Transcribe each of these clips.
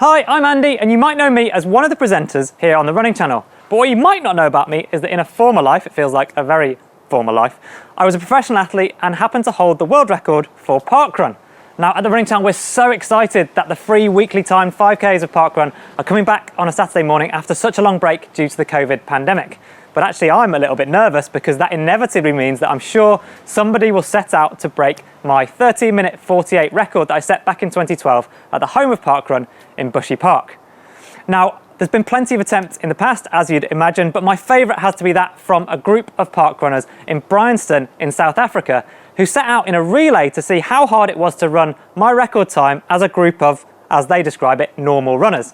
Hi, I'm Andy, and you might know me as one of the presenters here on the Running Channel. But what you might not know about me is that in a former life, it feels like a very former life, I was a professional athlete and happened to hold the world record for parkrun. Now, at the Running Channel, we're so excited that the free weekly timed 5Ks of parkrun are coming back on a Saturday morning after such a long break due to the COVID pandemic. But actually, I'm a little bit nervous because that inevitably means that I'm sure somebody will set out to break my 13-minute 48 record that I set back in 2012 at the home of parkrun in Bushy Park. Now, there's been plenty of attempts in the past, as you'd imagine, but my favourite has to be that from a group of parkrunners in Bryanston in South Africa who set out in a relay to see how hard it was to run my record time as a group of, as they describe it, normal runners.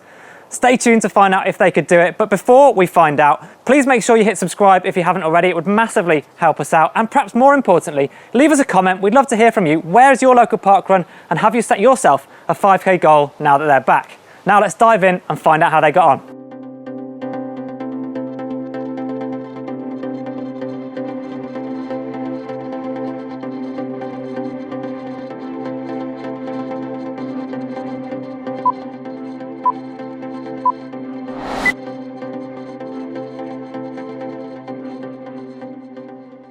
Stay tuned to find out if they could do it, but before we find out, please make sure you hit subscribe if you haven't already. It would massively help us out, and perhaps more importantly, leave us a comment. We'd love to hear from you. Where's your local parkrun, and have you set yourself a 5K goal now that they're back? Now let's dive in and find out how they got on.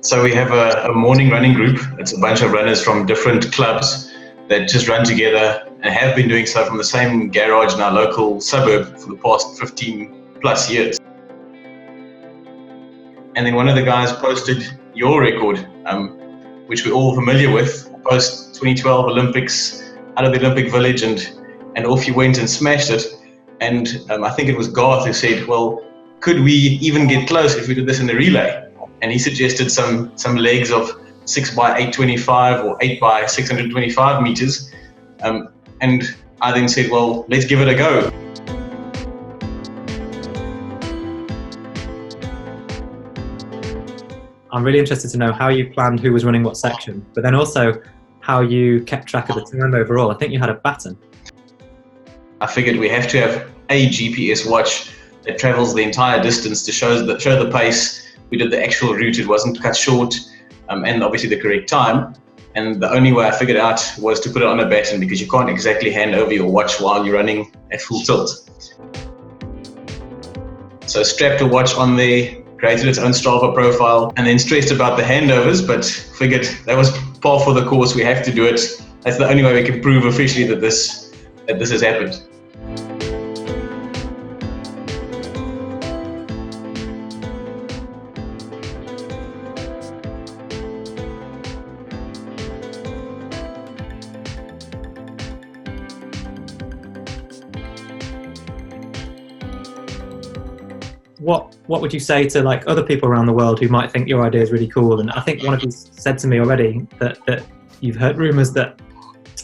So we have a morning running group. It's a bunch of runners from different clubs that just run together and have been doing so from the same garage in our local suburb for the past 15 plus years. And then one of the guys posted your record, which we're all familiar with, post 2012 Olympics, out of the Olympic Village, and off you went and smashed it. And I think it was Garth who said, well, could we even get close if we did this in a relay? And he suggested some legs of 6 by 825 or 8 by 625 meters. And I then said, well, let's give it a go. I'm really interested to know how you planned who was running what section, but then also how you kept track of the time overall. I think you had a baton. I figured we have to have a GPS watch that travels the entire distance to show the pace. We did the actual route, it wasn't cut short, and obviously the correct time. And the only way I figured out was to put it on a baton, because you can't exactly hand over your watch while you're running at full tilt. So strapped a watch on there, created its own Strava profile, and then stressed about the handovers, but figured that was par for the course, we have to do it. That's the only way we can prove officially that this has happened. What would you say to like other people around the world who might think your idea is really cool? And I think one of you said to me already that you've heard rumours that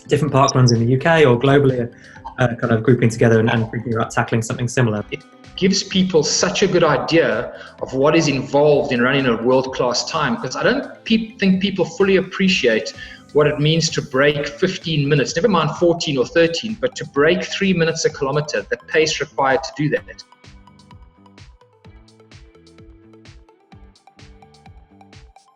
different parkruns in the UK or globally are kind of grouping together and thinking about tackling something similar. It gives people such a good idea of what is involved in running a world-class time, because I don't think people fully appreciate what it means to break 15 minutes, never mind 14 or 13, but to break 3 minutes a kilometre, the pace required to do that.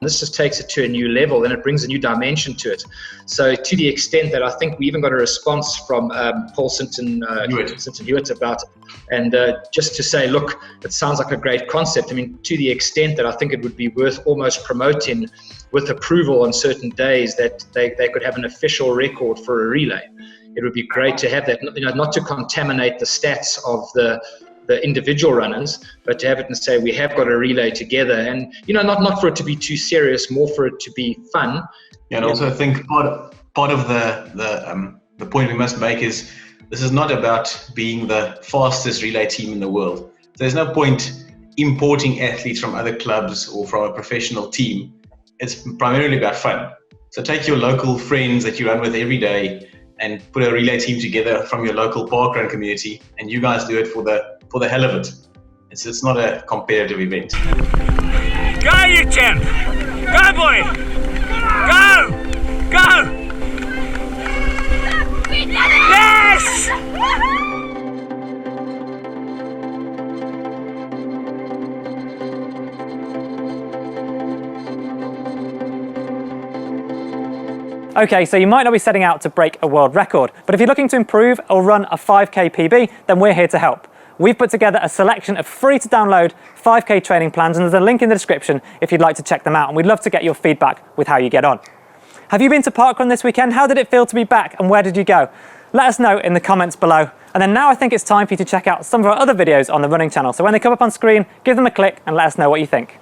This just takes it to a new level, and it brings a new dimension to it. So to the extent that I think we even got a response from Paul Sinton Hewitt about it, and just to say, look, it sounds like a great concept. I mean, to the extent that I think it would be worth almost promoting with approval on certain days that they could have an official record for a relay. It would be great to have that, not to contaminate the stats of the individual runners, but to have it and say we have got a relay together, and not for it to be too serious, more for it to be fun. Yeah, and also I think part of the point we must make is this is not about being the fastest relay team in the world. There's no point importing athletes from other clubs or from a professional team. It's primarily about fun. So take your local friends that you run with every day and put a relay team together from your local parkrun community, and you guys do it for the hell of it. It's not a competitive event. Go, you champ! Go, boy! Go! Go! Yes! Okay, so you might not be setting out to break a world record, but if you're looking to improve or run a 5K PB, then we're here to help. We've put together a selection of free to download 5K training plans, and there's a link in the description if you'd like to check them out, and we'd love to get your feedback with how you get on. Have you been to parkrun this weekend? How did it feel to be back, and where did you go? Let us know in the comments below. And then now I think it's time for you to check out some of our other videos on the running channel. So when they come up on screen, give them a click and let us know what you think.